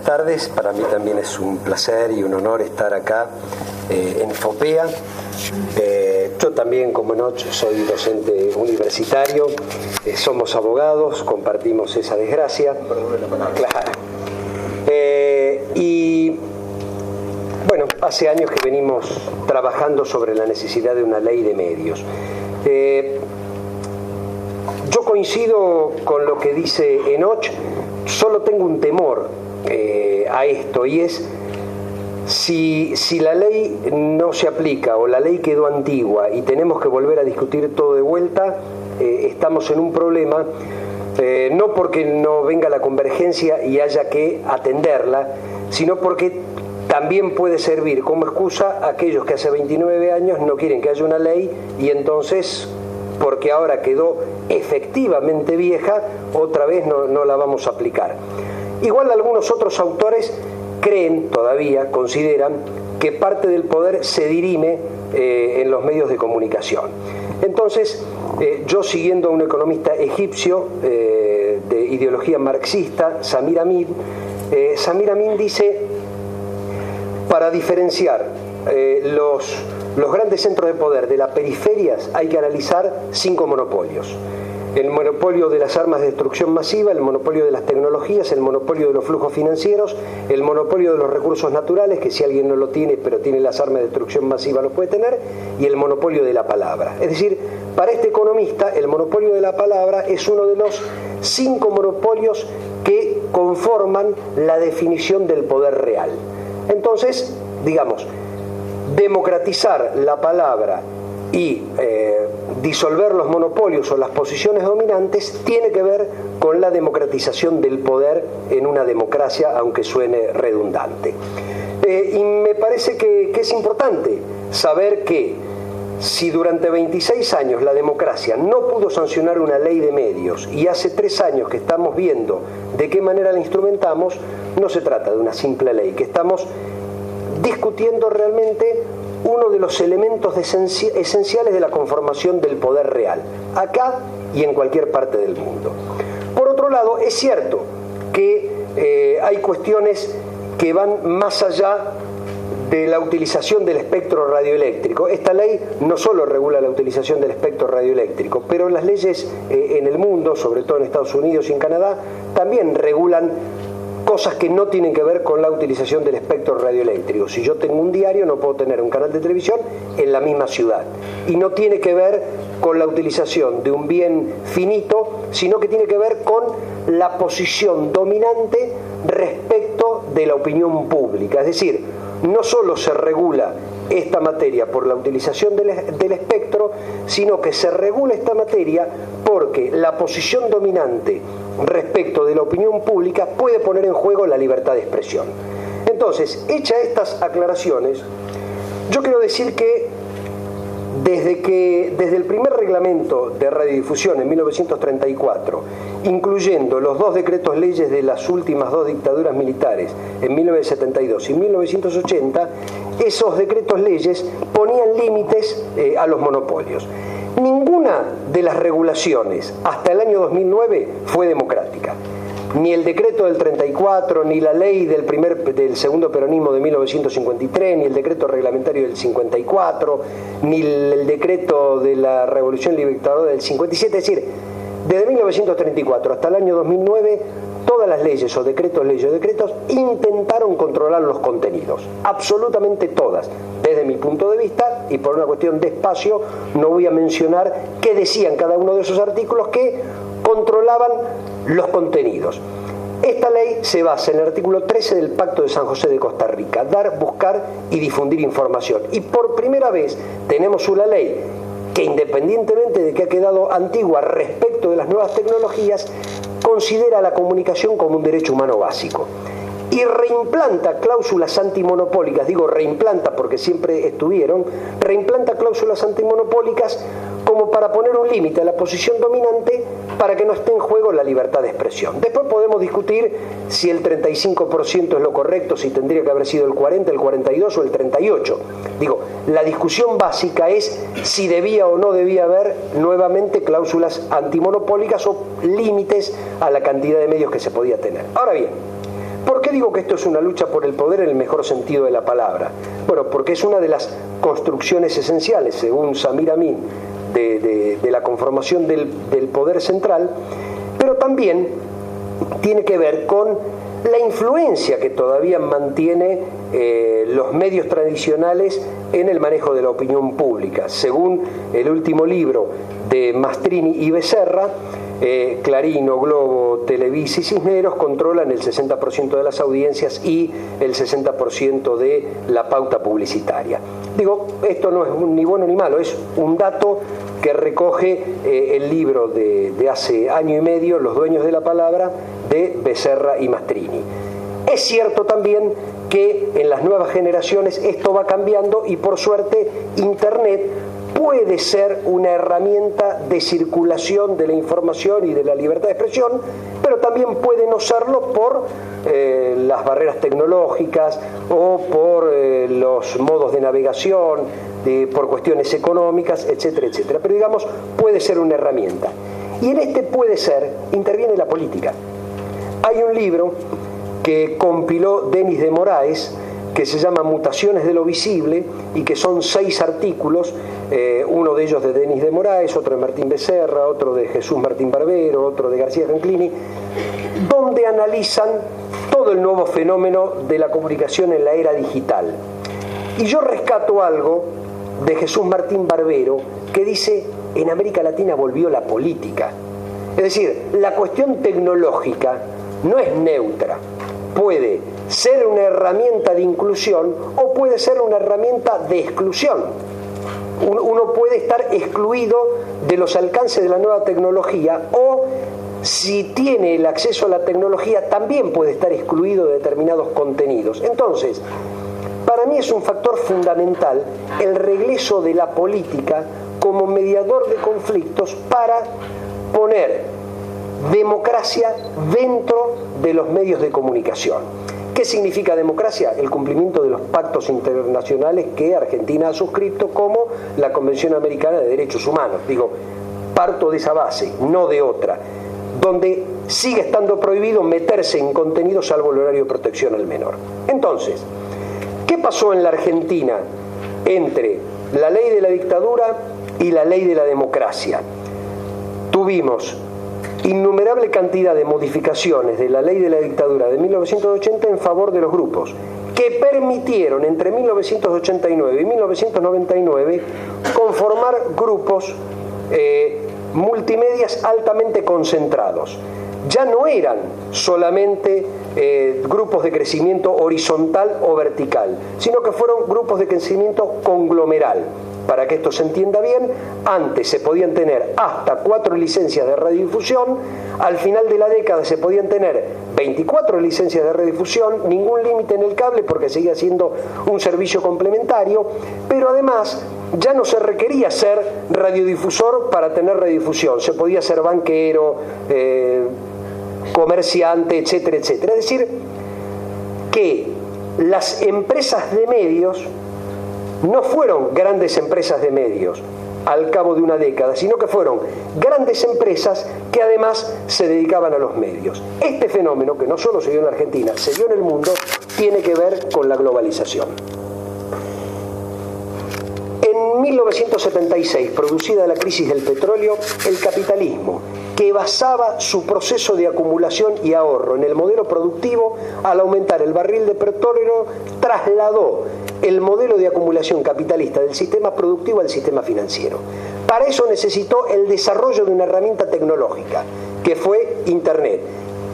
tardes. Para mí también es un placer y un honor estar acá en FOPEA. Yo también, como no, soy docente universitario, somos abogados, compartimos esa desgracia. Claro. Y bueno, hace años que venimos trabajando sobre la necesidad de una ley de medios. Yo coincido con lo que dice Enoch, solo tengo un temor a esto, y es si la ley no se aplica o la ley quedó antigua y tenemos que volver a discutir todo de vuelta, estamos en un problema, no porque no venga la convergencia y haya que atenderla, sino porque también puede servir como excusa a aquellos que hace 29 años no quieren que haya una ley y entonces, porque ahora quedó efectivamente vieja, otra vez no la vamos a aplicar. Igual algunos otros autores creen, todavía consideran, que parte del poder se dirime en los medios de comunicación. Entonces, yo siguiendo a un economista egipcio de ideología marxista, Samir Amin dice, para diferenciar los grandes centros de poder de las periferias hay que analizar 5 monopolios. El monopolio de las armas de destrucción masiva, el monopolio de las tecnologías, el monopolio de los flujos financieros, el monopolio de los recursos naturales, que si alguien no lo tiene pero tiene las armas de destrucción masiva lo puede tener, y el monopolio de la palabra. Es decir, para este economista el monopolio de la palabra es uno de los 5 monopolios que conforman la definición del poder real. Entonces, digamos, democratizar la palabra y disolver los monopolios o las posiciones dominantes tiene que ver con la democratización del poder en una democracia, aunque suene redundante. Y me parece que es importante saber que si durante 26 años la democracia no pudo sancionar una ley de medios y hace 3 años que estamos viendo de qué manera la instrumentamos, no se trata de una simple ley, que estamos discutiendo realmente uno de los elementos esenciales de la conformación del poder real, acá y en cualquier parte del mundo. Por otro lado, es cierto que hay cuestiones que van más allá de la utilización del espectro radioeléctrico. Esta ley no solo regula la utilización del espectro radioeléctrico, pero las leyes en el mundo, sobre todo en Estados Unidos y en Canadá, también regulan cosas que no tienen que ver con la utilización del espectro radioeléctrico. Si yo tengo un diario, no puedo tener un canal de televisión en la misma ciudad. Y no tiene que ver con la utilización de un bien finito, sino que tiene que ver con la posición dominante respecto de la opinión pública. Es decir, no solo se regula esta materia por la utilización del espectro, sino que se regula esta materia porque la posición dominante respecto de la opinión pública puede poner en juego la libertad de expresión. Entonces, hechas estas aclaraciones, yo quiero decir que desde el primer reglamento de radiodifusión en 1934, incluyendo los 2 decretos leyes de las últimas 2 dictaduras militares en 1972 y 1980, esos decretos leyes ponían límites a los monopolios. Ninguna de las regulaciones hasta el año 2009 fue democrática. Ni el decreto del 34, ni la ley del segundo peronismo de 1953, ni el decreto reglamentario del 54, ni el decreto de la Revolución Libertadora del 57. Es decir, desde 1934 hasta el año 2009, todas las leyes o decretos intentaron controlar los contenidos. Absolutamente todas. Desde mi punto de vista, y por una cuestión de espacio, no voy a mencionar qué decían cada uno de esos artículos que controlaban los contenidos. Esta ley se basa en el artículo 13 del Pacto de San José de Costa Rica, dar, buscar y difundir información. Y por primera vez tenemos una ley que, independientemente de que ha quedado antigua respecto de las nuevas tecnologías, considera la comunicación como un derecho humano básico. Y reimplanta cláusulas antimonopólicas, digo reimplanta porque siempre estuvieron, reimplanta cláusulas antimonopólicas como para poner un límite a la posición dominante para que no esté en juego la libertad de expresión. Después podemos discutir si el 35% es lo correcto, si tendría que haber sido el 40, el 42 o el 38. Digo, la discusión básica es si debía o no debía haber nuevamente cláusulas antimonopólicas o límites a la cantidad de medios que se podía tener. Ahora bien, ¿Por qué digo que esto es una lucha por el poder en el mejor sentido de la palabra? Bueno, porque es una de las construcciones esenciales, según Samir Amin, de la conformación del poder central, pero también tiene que ver con la influencia que todavía mantiene los medios tradicionales en el manejo de la opinión pública. Según el último libro de Mastrini y Becerra, Clarín, O Globo, Televisa y Cisneros controlan el 60% de las audiencias y el 60% de la pauta publicitaria. Digo, esto no es ni bueno ni malo, es un dato que recoge el libro de hace año y medio, Los dueños de la palabra, de Becerra y Mastrini. Es cierto también que en las nuevas generaciones esto va cambiando y por suerte Internet puede ser una herramienta de circulación de la información y de la libertad de expresión, pero también puede no serlo por las barreras tecnológicas o por los modos de navegación, por cuestiones económicas, etcétera, etcétera. Pero digamos, puede ser una herramienta. Y en este puede ser, interviene la política. Hay un libro que compiló Denis de Moraes, que se llama Mutaciones de lo Visible, y que son 6 artículos, uno de ellos de Denis de Moraes, otro de Martín Becerra, otro de Jesús Martín Barbero, otro de García Canclini, donde analizan todo el nuevo fenómeno de la comunicación en la era digital. Y yo rescato algo de Jesús Martín Barbero, que dice, en América Latina volvió la política. Es decir, la cuestión tecnológica no es neutra, puede ser una herramienta de inclusión o puede ser una herramienta de exclusión. Uno puede estar excluido de los alcances de la nueva tecnología o, si tiene el acceso a la tecnología, también puede estar excluido de determinados contenidos. Entonces, para mí es un factor fundamental el regreso de la política como mediador de conflictos para poner democracia dentro de los medios de comunicación. ¿Qué significa democracia? El cumplimiento de los pactos internacionales que Argentina ha suscrito, como la Convención Americana de Derechos Humanos. Digo, parto de esa base, no de otra, donde sigue estando prohibido meterse en contenido salvo el horario de protección al menor. Entonces, ¿qué pasó en la Argentina entre la ley de la dictadura y la ley de la democracia? Tuvimos innumerable cantidad de modificaciones de la ley de la dictadura de 1980 en favor de los grupos, que permitieron entre 1989 y 1999 conformar grupos multimedias altamente concentrados. Ya no eran solamente grupos de crecimiento horizontal o vertical, sino que fueron grupos de crecimiento conglomeral. Para que esto se entienda bien, antes se podían tener hasta 4 licencias de radiodifusión, al final de la década se podían tener 24 licencias de radiodifusión, ningún límite en el cable porque seguía siendo un servicio complementario, pero además ya no se requería ser radiodifusor para tener radiodifusión, se podía ser banquero, comerciante, etcétera, etcétera. Es decir, que las empresas de medios no fueron grandes empresas de medios al cabo de una década, sino que fueron grandes empresas que además se dedicaban a los medios. Este fenómeno, que no solo se dio en la Argentina, se dio en el mundo, tiene que ver con la globalización. En 1976, producida la crisis del petróleo, el capitalismo, que basaba su proceso de acumulación y ahorro en el modelo productivo, al aumentar el barril de petróleo, trasladó el modelo de acumulación capitalista del sistema productivo al sistema financiero. Para eso necesitó el desarrollo de una herramienta tecnológica, que fue Internet,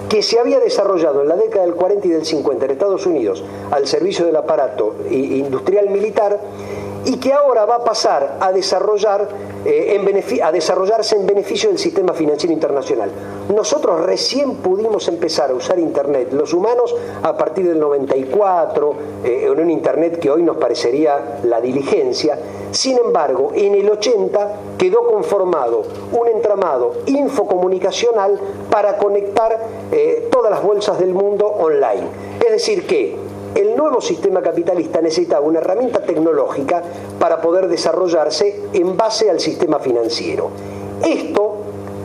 que se había desarrollado en la década del 40 y del 50 en Estados Unidos al servicio del aparato industrial militar, y que ahora va a pasar a desarrollarse en beneficio del sistema financiero internacional. Nosotros recién pudimos empezar a usar Internet, los humanos, a partir del 94, en un Internet que hoy nos parecería la diligencia. Sin embargo, en el 80 quedó conformado un entramado infocomunicacional para conectar todas las bolsas del mundo online. Es decir que el nuevo sistema capitalista necesitaba una herramienta tecnológica para poder desarrollarse en base al sistema financiero. Esto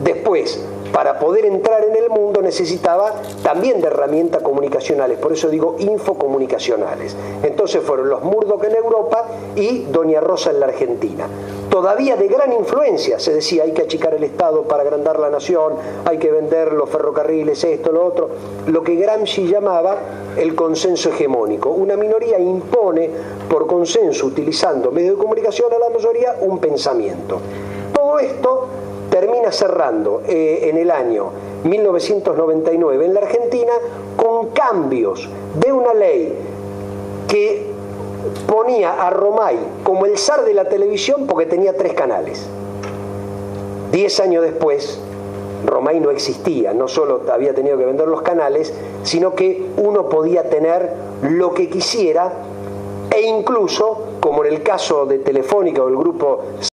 después para poder entrar en el mundo necesitaba también de herramientas comunicacionales, por eso digo infocomunicacionales. Entonces fueron los Murdoch en Europa y Doña Rosa en la Argentina. Todavía de gran influencia, se decía hay que achicar el Estado para agrandar la nación, hay que vender los ferrocarriles, esto, lo otro, lo que Gramsci llamaba el consenso hegemónico. Una minoría impone por consenso, utilizando medios de comunicación a la mayoría, un pensamiento. Todo esto termina cerrando en el año 1999 en la Argentina con cambios de una ley que ponía a Romay como el zar de la televisión porque tenía 3 canales. 10 años después, Romay no existía, no solo había tenido que vender los canales, sino que uno podía tener lo que quisiera e incluso, como en el caso de Telefónica o el grupo